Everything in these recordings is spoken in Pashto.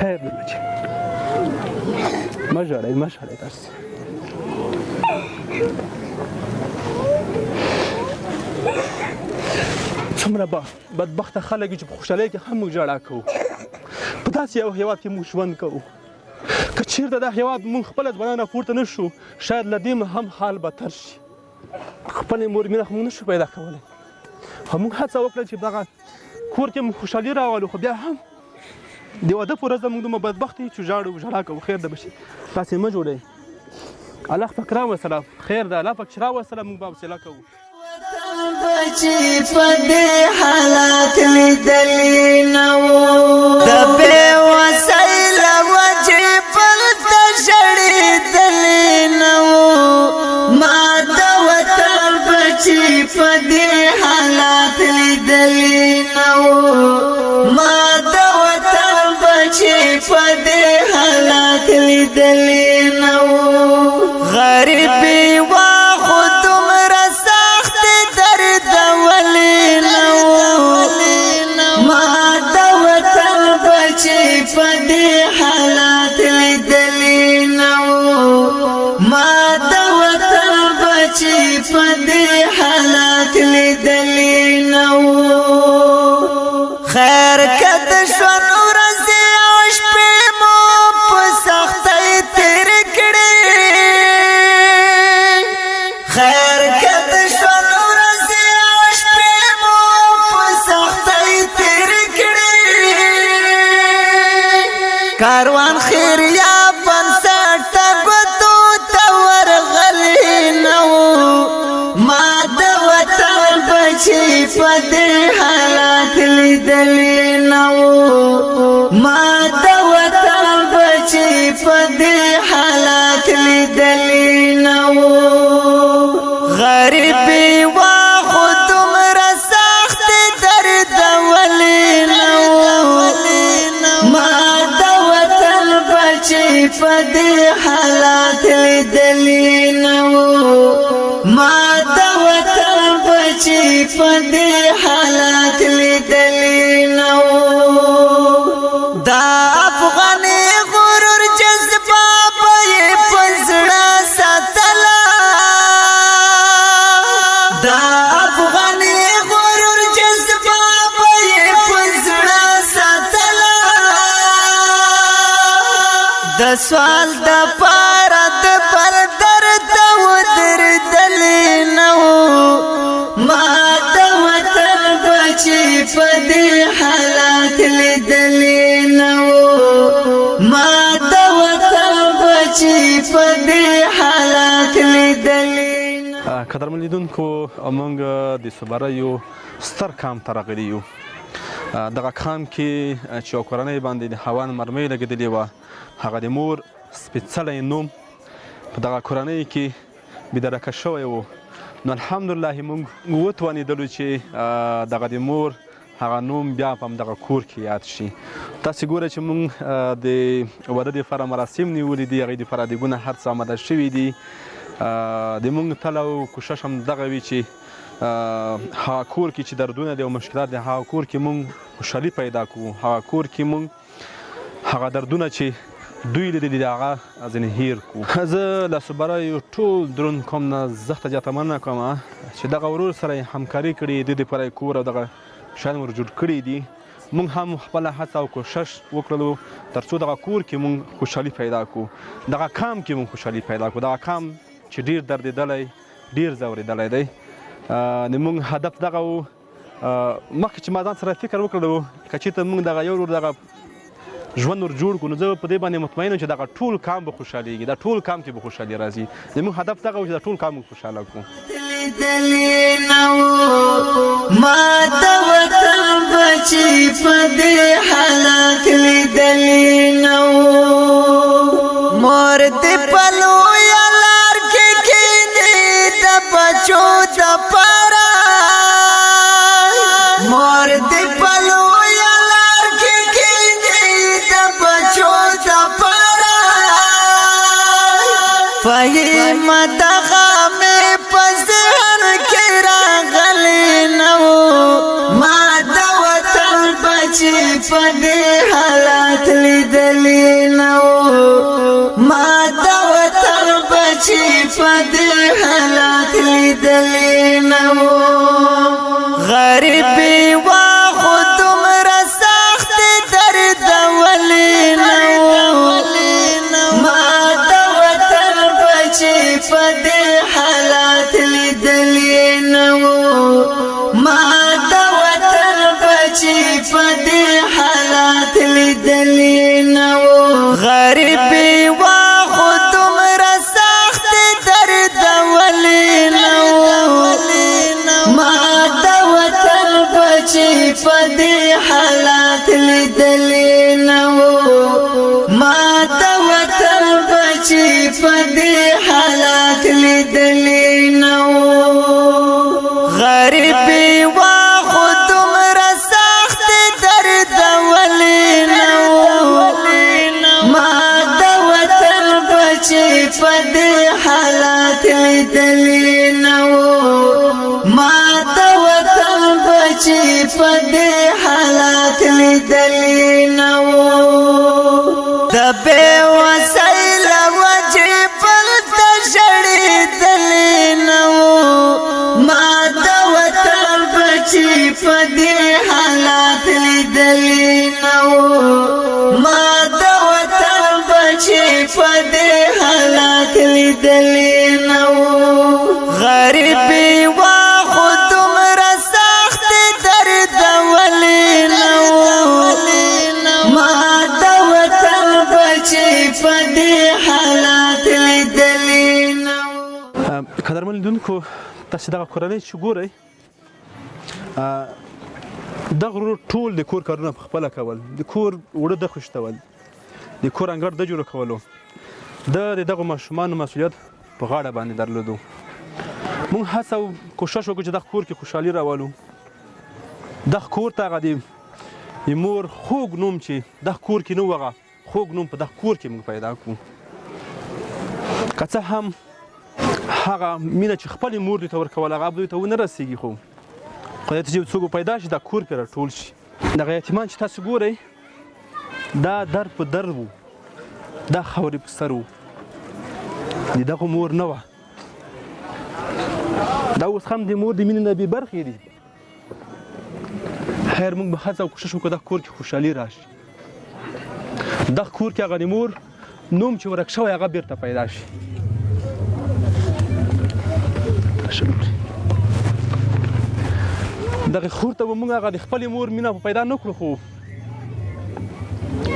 خیر دی بچې مه ژاړئ مه ژاړئ داسې څومره بدبخته خلک چې په خوشحالۍ کې هم موږ ژړا کوو په داسې یو هېواد کې موږ ژوند کوو که چېرته دا هېواد موږ خپله ځوانان راپورته نه شو شاید له دې هم حال بدتر شي خپلې مور مینه خو موږ نه شو پیدا کولی خو موږ هڅه وکړه چې دغه کور کې موږ خوشحالي راولو خو بیا هم د واده په ورځ موږ دومره بدبخت یو چې ژاړو ژړا کوو خیر ده بچې تاسې مه جوړئ الله پاک راوستله خیر ده الله پاک چې راوستله موږ به حوصله کوو بچی په دې حالات لیدلې نه وو د بېوسۍ له وجې پلته ژړېدلې نه وو ما د وطن بچی په دې حالات لیدلې نه وو ما د وطن بچی په دې حالات لیدلې نه وو غریبي وا خو دومره په دې حالات لیدلې نه وو ما د وطن بچي په دې حالات لیدلې نه وو خیر کد ژوند ورځې او شپې مو په سختۍ تېرې کړې خیر کد ژوند ورځې او شپې مو په سختۍ تېرې کړې کاروان خیریا بنسټ ته ګوتو ته ورغلی نه وو ما د وطن بچي په دې حالات لیدلې نه وو ما د وطن بچي په دې حالات لیدلې نه وو غریبي وا خو دومره سخت دردولې نه وو ما په دې حالات لیدلې نه وو ما د وطن بچي په دې حالات لیدلې نه وو دا افغاني غرور جذبه به یې په زړه ساتله دا افغاني غرور جذبه به یې په زړه ساتله د سوال د پاره د پر درد ودرېدلې نه وو ما د وطن بچي په دې حالات لیدلې نه وو ما د وطن بچي په دې حالات لیدلې قدرمن لیدونکو موږ د صوبره یو ستر کام ته راغلي یو دغه کام کې چې یو کورنۍ باندې د هوان مرمۍ لګېدلې وه هغه د مور سپېڅلی نوم په دغه کورنۍ کې بېدرکه شوی و نو الحمدلله موږ وتوانېدلو چې دغه د مور هغه نوم بیا په همدغه کور کې یاد شي تاسې ګوره چې موږ د واده دپاره مراسم نیولي دي هغې دپاره دیګونه هر څه آماده شوي دي د موږ تله او کوشش هم دغه وي چې هغه کور کې چې دردونه دي او مشکلات دي هغه کور کې موږ خوشحالي پیدا کړو هغه کور کې موږ هغه دردونه چې دوی لیدلي دي هغه ځینې هیر کړو زه له صوبره یو ټول دروند قوم نه زښته زیاته مننه کوم چې دغه ورور سره یې همکاري کړې د دې دپاره یې کور او دغه شیان ور جوړ کړي دي موږ هم خپله هڅه او کوشش وکړلو تر څو دغه کور کې موږ خوشحالي پیدا کړو دغه کام کې موږ خوشحالي پیدا کړو دغه کام چې ډېر دردېدلی ډېر ځورېدلی دی د موږ هدف دغه و مخکې چې ما ځان سره فکر وکړلو که چېرته موږ دغه یو ورور دغه ژوند ور جوړ کړو نو زه په دې باندې مطمئن یم چې دغه ټول کام به خوشحالېږي دا ټول کام کې به خوشحالي راځي زموږ هدف دغه و چې دا ټول کام موږ خوشحاله کړو ما د وطن بچي په دې حالات لیدلې نه وو مور دې په لویه لار کې کښېني د بچو دپاره مور دې په لویه لار کې کښېني د بچو دپاره فهیم دغه مې په ذهن کې راغلی نه وو ما د وطن بچي په دې حالات لیدلې پدې حالات لیدلې نه وو غریبي وا خو دومره سخت درد ولې نه وو ما د وطن بچي پدې حالات لیدلې نه وو ما د وطن بچي پدې حالات لیدلې نه وو غریبي وا خو دومره سخت درد ولې نه وو ما د وطن بچي پدې حالات لیدلې نه وو ما د وطن بچي پدې حالات لیدلې نه وو غریبي وا خو دومره سخت درد ولې نه وو ما د وطن بچي پدې حالات لیدلې نه وو ما د وطن بچي پدې حالات لیدلې نه وو د بے وسیله وجې بل ته ژړېدلې نه وو ما د وطن بچي پدې حالات لیدلې نه وو ما د وطن بچي پدې حالات لیدلې نه وو غریبي وا خو دومره سخت درد ولې نه وو ما د وطن بچي پدې حالات لیدلې نه وو قدرمن لیدونکو تاسو دغه کورنۍ چې ګورئ دغه ورور ټول د کور کارونه په خپله کول د کور اوړه د خوشتول د کور انګړ د جوړه کولو د دغه ماشومانو مسؤلیت په غاړه باندې درلودو موږ هڅه او کوشش وکړو چې دغه کور کې خوشحالي راولو دغه کور ته هغه د مور خوږ نوم چې دغه کور کې نه و هغه خوږ نوم په دغه کور کې موږ پیدا کړو که څه هم هغه مینه چې خپلې مور دوی ته ورکول هغه دوی ته ونه رسېږي خو خدای ته چې څوک پیدا شي دا کور پرې راټول شي دغه یتیمان چې تاسو ګورئ دا در په در وو دا خاورې په سر وو د دغه مور نه وه دا اوس هم د مور د مینې نه بې برخې دي خیر موږ به هڅه او کوشش وکړو دغه کور کې خوشحالي راشي دغه کور کې هغه د مور نوم چې ورک شوی هغه بیرته پیدا شي دغه خور ته به موږ هغه د خپلې مور مینه پیدا نه کړو خو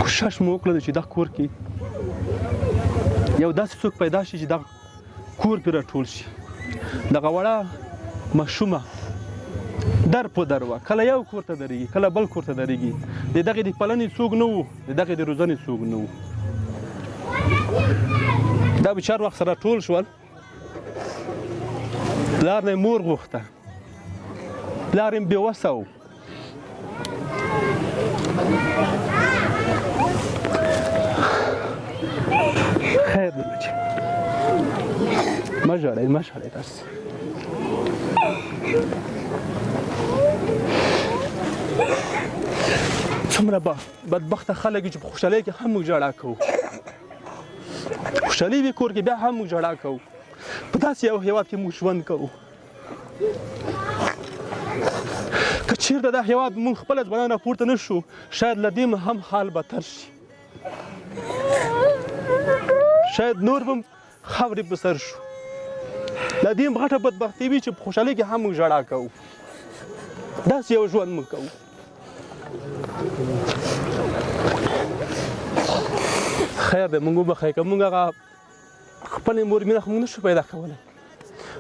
کوشش مو وکړو چې دغه کور کې یو داسې څوک پیدا شي چې دغه کور پرې راټول شي دغه وړه ماشومه در په در وه کله یو کور ته درېږي کله بل کور ته درېږي د دغې د پالنې څوک نه وو د دغې د روزنې څوک نه وو دا به چار وخت سره ټول شول پلار نه مور غوښته پلار یې بېوسه و خیر دی بچې مه ژاړئ مه ژاړئ تاسې څومره بدبخته خلک چې په خوشحالۍ کې هم موږ ژړا کوو خوشحالي وي کور کې بیا هم موږ ژړا کوو په داسې یو هېواد کې موږ ژوند کوو که چېرته دا هېواد موږ خپله ځوانان راپورته نه شو شاید له دې هم حال بدتر شي شاید نور به خاورې په سر شو له دې هم غټه بدبختي وي چې په خوشحالۍ کې هم موږ ژړا کوو داسې یو ژوند موږ کوو خیر دی موږ وبخئ که موږ هغه خپلې مور مینه خو موږ نشو پیدا کولی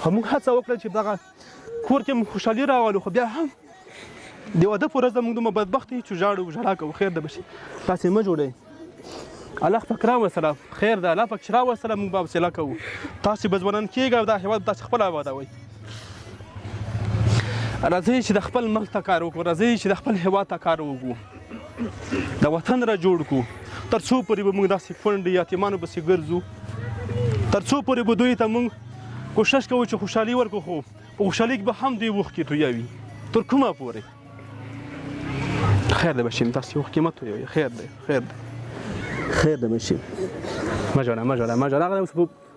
خو موږ هڅه وکړه چې دغه کور کې موږ خوشحالي راولو خو بیا هم د واده په ورځ موږ دومره بدبخت یو چې ژاړو ژړا کوو خیر ده بشي تاسې مه جوړئ الله پاک راوستله خیر ده الله پاک چې راوستله موږ به حوصله کوو تاسې به ځوانان کېږئ او دا هېواد تاسې خپله ابادوئ راځئ چې د خپل ملک ته کار وکړو راځئ چې د خپل هېواد ته کار وکړو د وطن را جوړ کړو تر څو پورې به موږ داسې کونډې یتیمانو پسې ګرځو تر څو پورې به دوی ته موږ کوشش کوو چې خوشحالي ورکړو خو په خوشحالۍ کې به هم دوی اوښکې تویوي تر کومه پورې خیر دی بشیم تاسې اوښکې مه تویوئ خیر دی خیر دی خیر دی بشیم مه ژاړه مه ژاړه مه ژاړه هغه اوس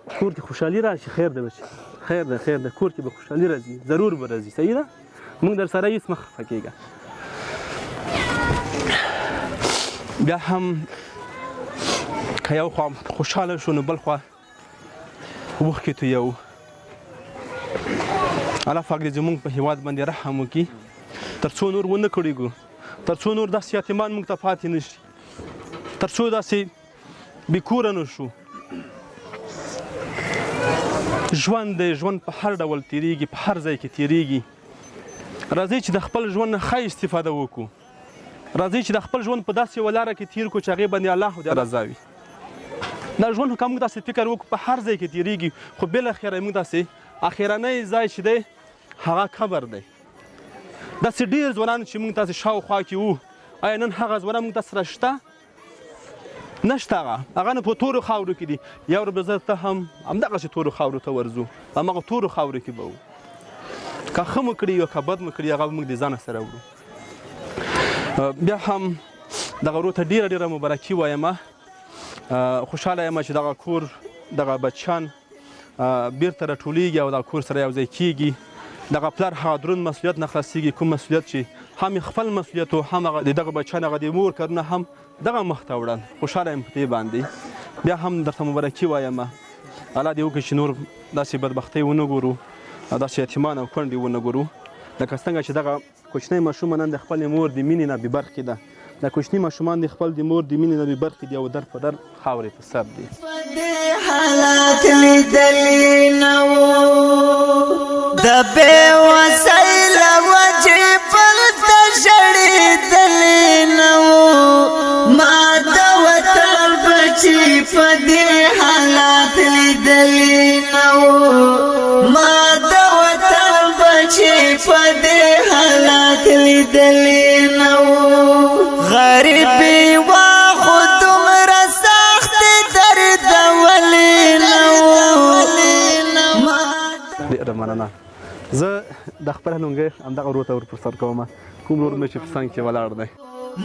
کور کې خوشحالي راشي. خیر دی بچي، خیر دی کور کې به خوشحالي راځي، ضرور به راځي. صحیح ده، موږ در سره هېڅ مه خفه کېږه. بیا هم که یو خوا خوشحاله شو نو بل خوا اوښکې تویوو. الله پاک دې زموږ په هېواد باندې رحم وکړي، تر څو نور ونه کړېږو، تر څو نور داسې یتیمان موږ ته پاتې نه شي، تر څو داسې بې کوره نه شو. ژوند دی، ژوند په هر ډول تېرېږي، په هر ځای کې تېرېږي. راځئ چې د خپل ژوند نه ښه استفاده وکړو. راځئ چې د خپل ژوند په داسې یوه لاره کې تېر کړو چې هغې باندې الله دې رضا وي. دا ژوند که موږ داسې فکر وکړو په هر ځای کې تېرېږي، خو بالاخره موږ داسې اخرنی ځای چې دی هغه قبر دی. داسې ډېر ځوانان چې موږ تاسې شاوخوا کې وو، آیا نن هغه ځوانان موږ ته سره شته؟ نشته. هغه نه په تورو خاورو کې دي. یو ورځ به زه ته هم همدغسې تورو خاورو ته ورځو، همغه تورو خاورو کې به وو. که ښه مو کړي او که بد مو کړي هغه به موږ د ځانه سره وړو. بیا هم دغه ورور ته ډېره مبارکي وایم. خوشحاله یم چې دغه کور دغه بچیان بیرته راټولیږي او دغه کور سره یو ځای کیږي. دغه پلار هغه دروند مسؤلیت نه خلاصیږي، کوم مسؤلیت چې هم خپل مسؤلیت و هم هغه د دغه بچیان هغه د مور کارونه هم دغه مخ ته وړل. خوشحاله یم په دې باندې. بیا هم درته مبارکي وایم. الله دې وکړي چې نور داسې بدبختۍ ونه ګورو او داسې یتیمان او کونډې ونه ګورو. لکه څنګه چې دغه کوچنی ماشوم نن د خپلې مور د مینې نه بې برخې ده. دا کوچني ماشومان د خپل د مور د مینې نه بې برخې دي او در په در خاورې په سر دي. حالات لیدلې نه وو، د بې وسیله وجې بل ته ژړېدلې نه وو. ما د وطن بچي په دې حالات لیدلې نه وو، ما د وطن بچي په دې حالات لیدلې نه وو. غریبي وا خو دومره سخت درد ولې نه وو. ډېره مننه. زه د خپل لونګۍ همدغه ورور ته ور پر سر کوم، کوم ورور مې چې په څنګ کې ولاړ دی.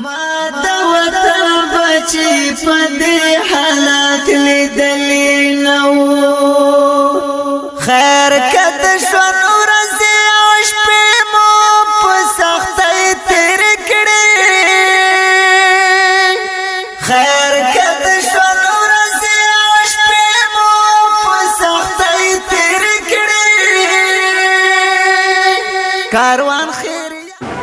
ما د وطن بچي په دې حالات لیدلې نه وو. خیر که د ژوند ورځې او شپې مو په سختۍ تېرې کړې، خیر که د ژوند ورځې او شپې مو په سختۍ تېرې کړې، کاروان خیر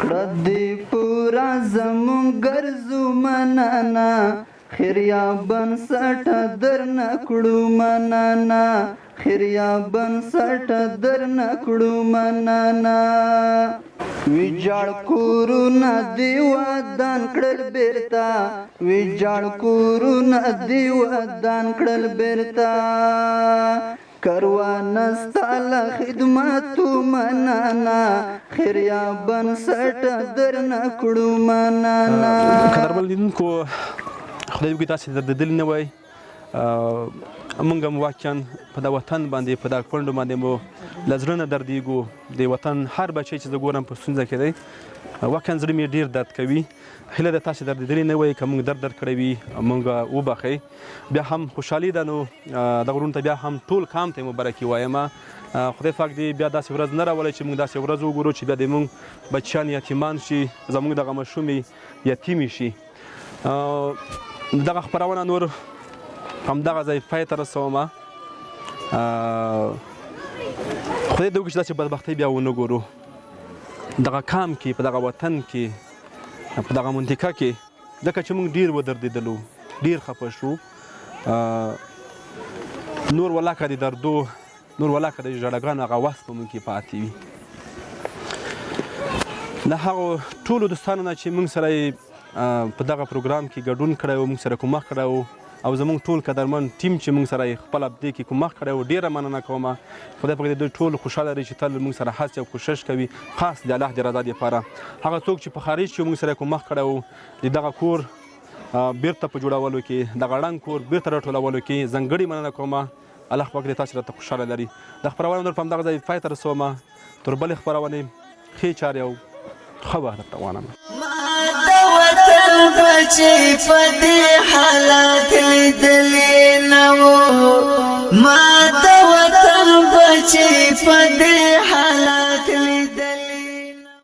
کړه دې پورا زمونږ ګرځو منانا، خیریا بنسټ در نه کړو منانا، خیریا بنسټ در نه کړو منانا. ویجاړ کورونه دې ودان کړل بیرته، ویجاړ کورونه دې ودان کړل بیرته. کروان ستا له خدمتو منانا، خیریا بنسټ در نه کړو منانا. قدرمن لیدونکو، خدای وکړي تاسې دردېدلي نه وای. موږ هم واقعا په دا وطن باندې په دا کونډو باندې مو له زړه نه دردېږو. د وطن هر بچی چې زه ګورم په ستونزه کې دی، واقعا زړه مې ډېر درد کوي. هیله ده تاسې دردېدلي نه وای. که موږ درد کړی وي موږ وبخئ. بیا هم خوشحالي ده نو دغه وروڼو ته بیا هم ټول قام ته مبارکي وایم. خدای پاک دې بیا داسې ورځ نه راولي چې موږ داسې ورځ وګورو چې بیا د موږ بچیان یتیمان شي، زموږ دغه ماشومې یتیمې شي. دغه خپرونه نور همدغه ځای پای ته رسوم. خدای دې وکړي چې داسې بدبختۍ بیا ونه ګورو دغه کام کې، په دغه وطن کې، په دغه منطقه کې. ځکه چې موږ ډېر ودردېدلو، ډېر خفه شو. نور ولاکه د دردو، نور ولاکه د ژړاګانو هغه وس په موږ کې پاتې وي. د هغو ټولو دوستانو نه چې موږ سره په دغه پروګرام کې ګډون کړی و، موږ سره کومک کړی و، او زموږ ټول قدرمن ټیم چې موږ سره خپل دې کې کومک کړی و، ډېره مننه کوم. خدای پاک دې دوی ټول خوشحاله لري چې تل موږ سره هڅې او کوشش کوي، خاص د الله د رضا دپاره. هغه څوک چې په خارج کې موږ سره کومک کړی و، د دغه کور بیرته په جوړولو کې، دغه ړنګ کور بیرته راټولولو کې ځانګړې مننه کوم. الله پاک دې تاسې راته خوشحاله لري. د خپرونې نور په همدغه ځای پای ته رسوم. تر بلې خپرونې ښې چارې او ښه وخت درته غواړم. بچي په دې حالات لیدلې نه وو، ما بچی په دې